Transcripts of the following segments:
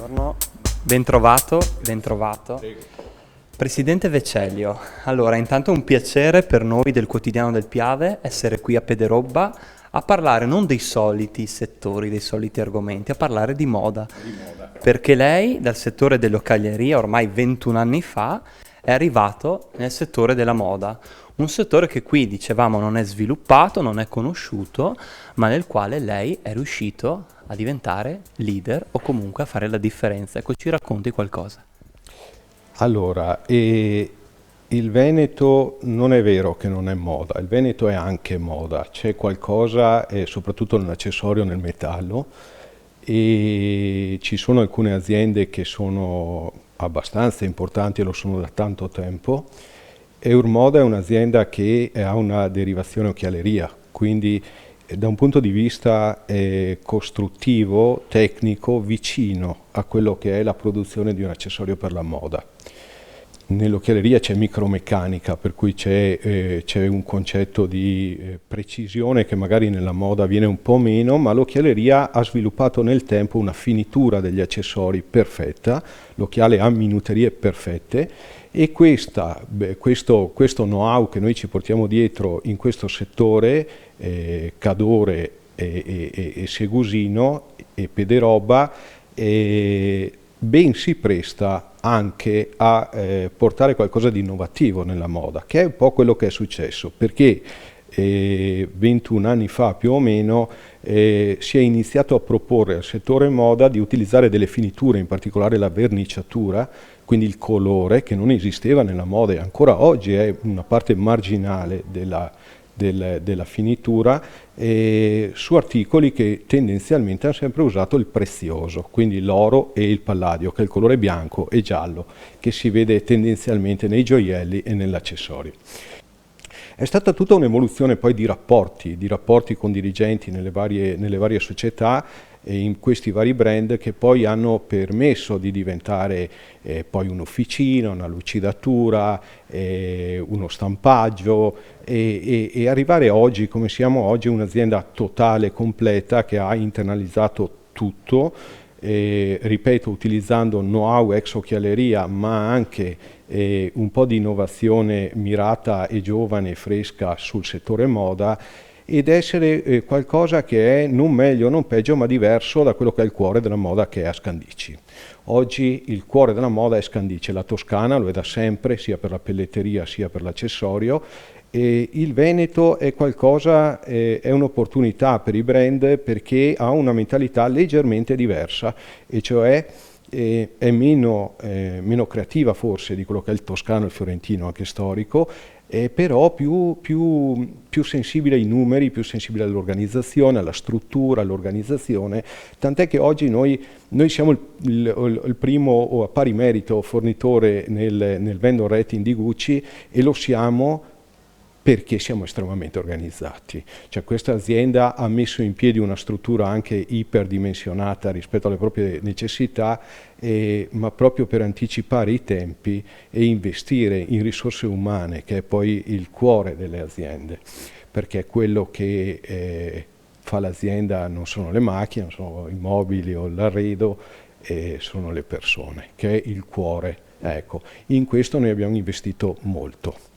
Buongiorno, ben trovato, ben trovato. Presidente Vecellio, allora intanto è un piacere per noi del Quotidiano del Piave essere qui a Pederobba a parlare non dei soliti settori, dei soliti argomenti, a parlare di moda. Perché lei dal settore dell'occhialeria ormai 21 anni fa è arrivato nel settore della moda, un settore che qui dicevamo non è sviluppato, non è conosciuto, ma nel quale lei è riuscito a diventare leader o comunque a fare la differenza. Ecco, ci racconti qualcosa. Allora, il Veneto non è vero che non è moda, il Veneto è anche moda, c'è qualcosa, soprattutto nell'accessorio, nel metallo, e ci sono alcune aziende che sono abbastanza importanti e lo sono da tanto tempo. Eurmoda è un'azienda che ha una derivazione occhialeria, quindi da un punto di vista costruttivo, tecnico, vicino a quello che è la produzione di un accessorio per la moda. Nell'occhialeria c'è micromeccanica, per cui c'è un concetto di precisione che magari nella moda viene un po' meno, ma l'occhialeria ha sviluppato nel tempo una finitura degli accessori perfetta, l'occhiale ha minuterie perfette e questo know-how che noi ci portiamo dietro in questo settore, Cadore e Segusino e Pederobba, ben si presta anche a portare qualcosa di innovativo nella moda, che è un po' quello che è successo, perché 21 anni fa più o meno si è iniziato a proporre al settore moda di utilizzare delle finiture, in particolare la verniciatura, quindi il colore, che non esisteva nella moda e ancora oggi è una parte marginale della finitura, su articoli che tendenzialmente hanno sempre usato il prezioso, quindi l'oro e il palladio, che è il colore bianco e giallo, che si vede tendenzialmente nei gioielli e nell'accessorio. È stata tutta un'evoluzione poi di rapporti con dirigenti nelle varie società e in questi vari brand che poi hanno permesso di diventare poi un'officina, una lucidatura, uno stampaggio e arrivare oggi, come siamo oggi, un'azienda totale, completa, che ha internalizzato tutto, ripeto, utilizzando know-how ex occhialeria, ma anche un po' di innovazione mirata e giovane e fresca sul settore moda, ed essere qualcosa che è non meglio, non peggio, ma diverso da quello che è il cuore della moda, che è a Scandicci. Oggi il cuore della moda è Scandicci, la Toscana lo è da sempre, sia per la pelletteria sia per l'accessorio, e il Veneto è qualcosa, è un'opportunità per i brand perché ha una mentalità leggermente diversa, e cioè è meno creativa forse di quello che è il toscano e il fiorentino, anche storico, però più sensibile ai numeri, più sensibile all'organizzazione, alla struttura, all'organizzazione, tant'è che oggi noi siamo il primo o a pari merito fornitore nel vendor rating di Gucci, e lo siamo perché siamo estremamente organizzati. Cioè, questa azienda ha messo in piedi una struttura anche iperdimensionata rispetto alle proprie necessità, ma proprio per anticipare i tempi e investire in risorse umane, che è poi il cuore delle aziende, perché quello che fa l'azienda non sono le macchine, non sono i mobili o l'arredo, sono le persone, che è il cuore. Ecco, in questo noi abbiamo investito molto.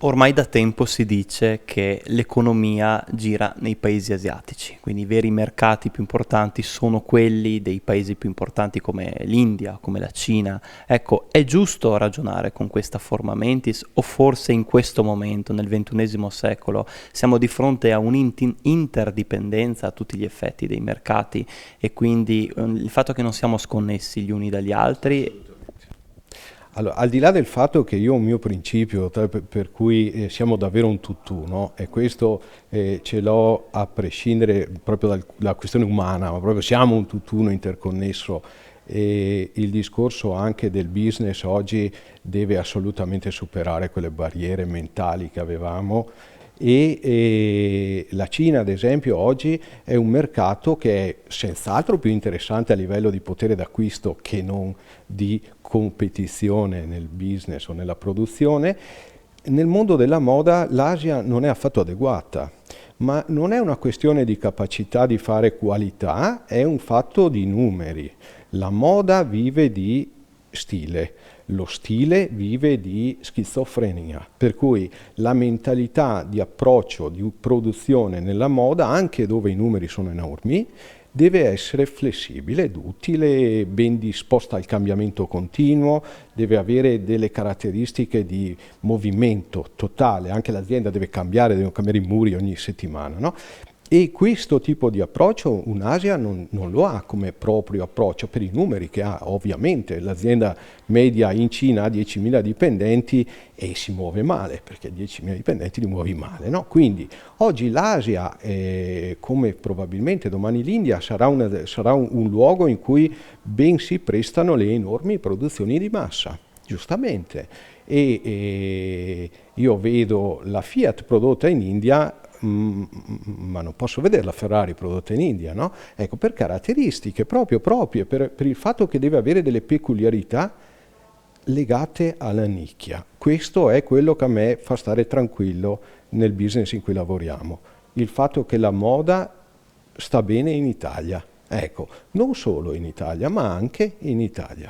Ormai da tempo si dice che l'economia gira nei paesi asiatici, quindi i veri mercati più importanti sono quelli dei paesi più importanti come l'India, come la Cina. Ecco, è giusto ragionare con questa forma mentis o forse in questo momento, nel XXI secolo, siamo di fronte a un'interdipendenza a tutti gli effetti dei mercati e quindi il fatto che non siamo sconnessi gli uni dagli altri. Allora, al di là del fatto che io ho un mio principio per cui siamo davvero un tutt'uno, e questo ce l'ho a prescindere proprio dalla questione umana, ma proprio siamo un tutt'uno interconnesso, e il discorso anche del business oggi deve assolutamente superare quelle barriere mentali che avevamo. E la Cina, ad esempio, oggi è un mercato che è senz'altro più interessante a livello di potere d'acquisto che non di competizione nel business o nella produzione. Nel mondo della moda l'Asia non è affatto adeguata, ma non è una questione di capacità di fare qualità, è un fatto di numeri. La moda vive di stile, lo stile vive di schizofrenia, per cui la mentalità di approccio, di produzione nella moda, anche dove i numeri sono enormi, deve essere flessibile, duttile, ben disposta al cambiamento continuo, deve avere delle caratteristiche di movimento totale, anche l'azienda deve cambiare, devono cambiare i muri ogni settimana, no? E questo tipo di approccio un'Asia non lo ha come proprio approccio per i numeri che ha. Ovviamente l'azienda media in Cina ha 10.000 dipendenti e si muove male, perché 10.000 dipendenti li muovi male, no? Quindi oggi l'Asia, come probabilmente domani l'India, sarà un luogo in cui ben si prestano le enormi produzioni di massa, giustamente. E io vedo la Fiat prodotta in India, ma non posso vedere la Ferrari prodotta in India, no? Ecco, per caratteristiche proprie, per il fatto che deve avere delle peculiarità legate alla nicchia. Questo è quello che a me fa stare tranquillo nel business in cui lavoriamo. Il fatto che la moda sta bene in Italia. Ecco, non solo in Italia, ma anche in Italia.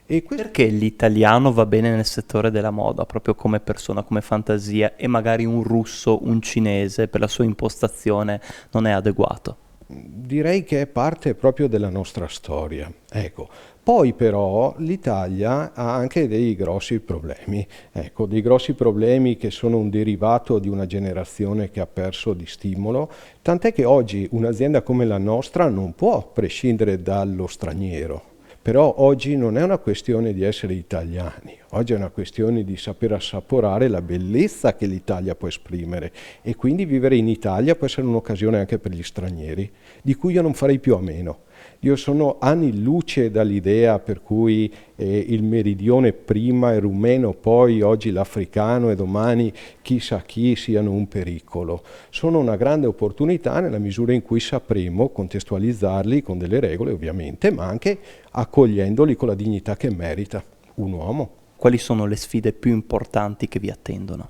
Perché l'italiano va bene nel settore della moda, proprio come persona, come fantasia, e magari un russo, un cinese, per la sua impostazione, non è adeguato? Direi che è parte proprio della nostra storia. Ecco. Poi però l'Italia ha anche dei grossi problemi, ecco, dei grossi problemi che sono un derivato di una generazione che ha perso di stimolo, tant'è che oggi un'azienda come la nostra non può prescindere dallo straniero. Però oggi non è una questione di essere italiani, oggi è una questione di saper assaporare la bellezza che l'Italia può esprimere e quindi vivere in Italia può essere un'occasione anche per gli stranieri, di cui io non farei più a meno. Io sono anni luce dall'idea per cui il meridione prima, il rumeno poi, oggi l'africano e domani chissà chi siano un pericolo. Sono una grande opportunità nella misura in cui sapremo contestualizzarli con delle regole ovviamente, ma anche accogliendoli con la dignità che merita un uomo. Quali sono le sfide più importanti che vi attendono?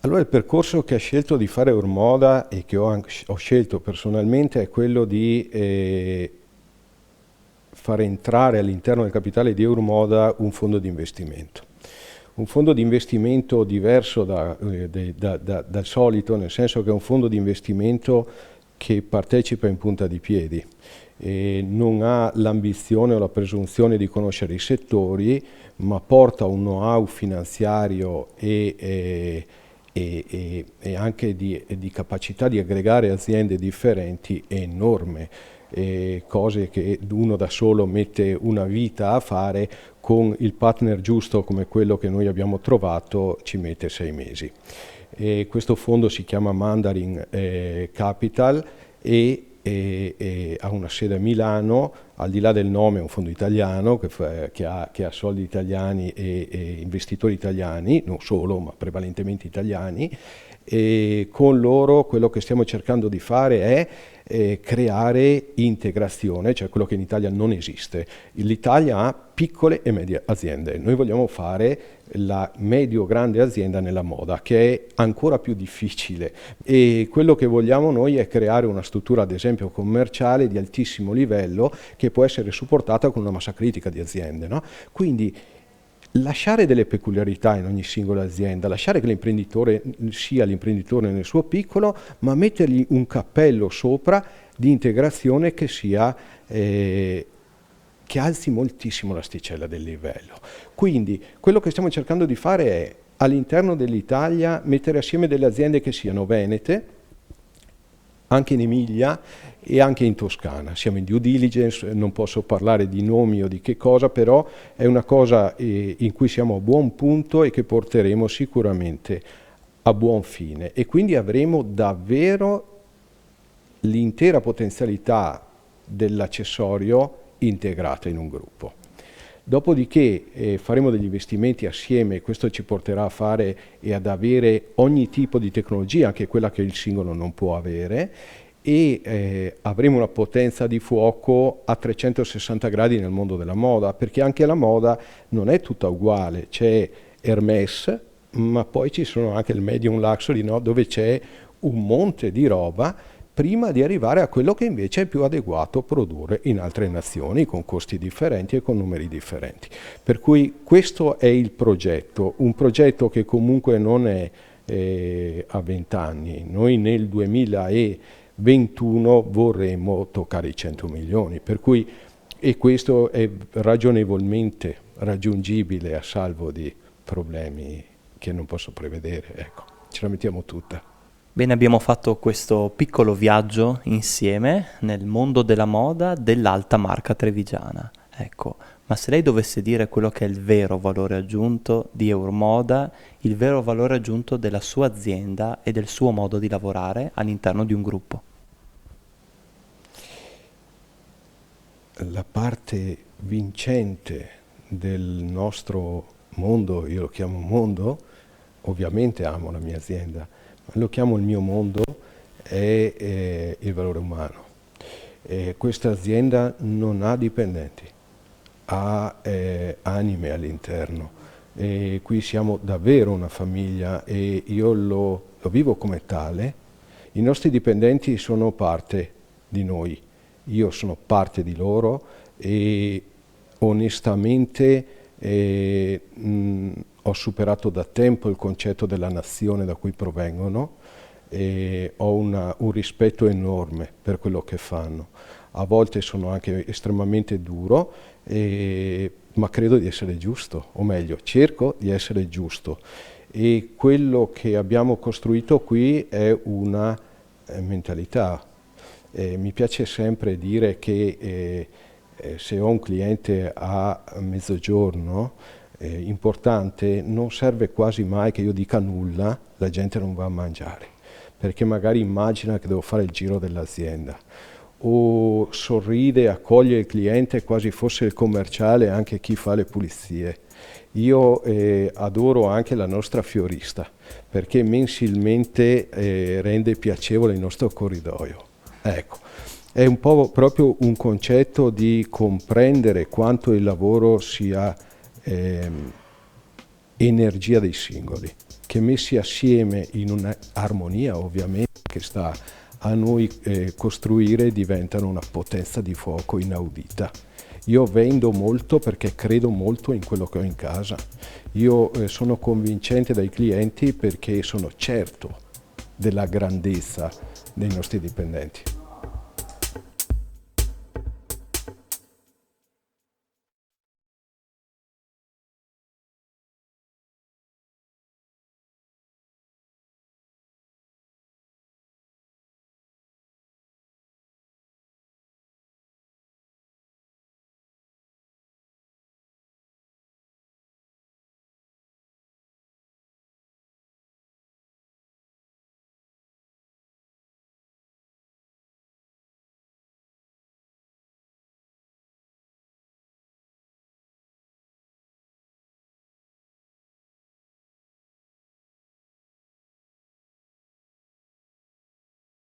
Allora il percorso che ha scelto di fare Urmoda e che ho scelto personalmente è quello di far entrare all'interno del capitale di Urmoda un fondo di investimento. Un fondo di investimento diverso dal solito, nel senso che è un fondo di investimento che partecipa in punta di piedi. E non ha l'ambizione o la presunzione di conoscere i settori, ma porta un know-how finanziario e anche di capacità di aggregare aziende differenti è enorme, cose che uno da solo mette una vita a fare, con il partner giusto come quello che noi abbiamo trovato ci mette 6 mesi. Questo fondo si chiama Mandarin Capital e ha una sede a Milano. Al di là del nome è un fondo italiano che ha soldi italiani e investitori italiani, non solo, ma prevalentemente italiani, e con loro quello che stiamo cercando di fare è creare integrazione, cioè quello che in Italia non esiste. L'Italia ha piccole e medie aziende, noi vogliamo fare la medio-grande azienda nella moda, che è ancora più difficile, e quello che vogliamo noi è creare una struttura, ad esempio commerciale, di altissimo livello, che può essere supportata con una massa critica di aziende, no? Quindi lasciare delle peculiarità in ogni singola azienda, lasciare che l'imprenditore sia l'imprenditore nel suo piccolo, ma mettergli un cappello sopra di integrazione che sia che alzi moltissimo l'asticella del livello. Quindi quello che stiamo cercando di fare è, all'interno dell'Italia, mettere assieme delle aziende che siano venete, anche in Emilia e anche in Toscana. Siamo in due diligence, non posso parlare di nomi o di che cosa, però è una cosa in cui siamo a buon punto e che porteremo sicuramente a buon fine, e quindi avremo davvero l'intera potenzialità dell'accessorio integrata in un gruppo. Dopodiché faremo degli investimenti assieme, e questo ci porterà a fare e ad avere ogni tipo di tecnologia, anche quella che il singolo non può avere, e avremo una potenza di fuoco a 360 gradi nel mondo della moda, perché anche la moda non è tutta uguale, c'è Hermès, ma poi ci sono anche il medium luxury, no? Dove c'è un monte di roba prima di arrivare a quello che invece è più adeguato produrre in altre nazioni con costi differenti e con numeri differenti. Per cui questo è il progetto, un progetto che comunque non è a 20 anni. Noi nel 2021 vorremmo toccare i 100 milioni, per cui, e questo è ragionevolmente raggiungibile a salvo di problemi che non posso prevedere, ecco, ce la mettiamo tutta. Bene, abbiamo fatto questo piccolo viaggio insieme nel mondo della moda dell'alta marca trevigiana. Ecco, ma se lei dovesse dire quello che è il vero valore aggiunto di Euromoda, il vero valore aggiunto della sua azienda e del suo modo di lavorare all'interno di un gruppo? La parte vincente del nostro mondo, io lo chiamo mondo, ovviamente amo la mia azienda, ma lo chiamo il mio mondo, è il valore umano. Questa azienda non ha dipendenti, ha anime all'interno. Qui siamo davvero una famiglia e io lo vivo come tale. I nostri dipendenti sono parte di noi, io sono parte di loro e onestamente ho superato da tempo il concetto della nazione da cui provengono e ho un rispetto enorme per quello che fanno. A volte sono anche estremamente duro, ma credo di essere giusto, o meglio, cerco di essere giusto. E quello che abbiamo costruito qui è una mentalità. Mi piace sempre dire che se ho un cliente a mezzogiorno importante, non serve quasi mai che io dica nulla, la gente non va a mangiare, perché magari immagina che devo fare il giro dell'azienda, o sorride, accoglie il cliente quasi fosse il commerciale, anche chi fa le pulizie. Io adoro anche la nostra fiorista, perché mensilmente rende piacevole il nostro corridoio. Ecco, è un po' proprio un concetto di comprendere quanto il lavoro sia energia dei singoli, che messi assieme in un'armonia ovviamente che sta a noi costruire, diventano una potenza di fuoco inaudita. Io vendo molto perché credo molto in quello che ho in casa. Io sono convincente dai clienti perché sono certo della grandezza dei nostri dipendenti.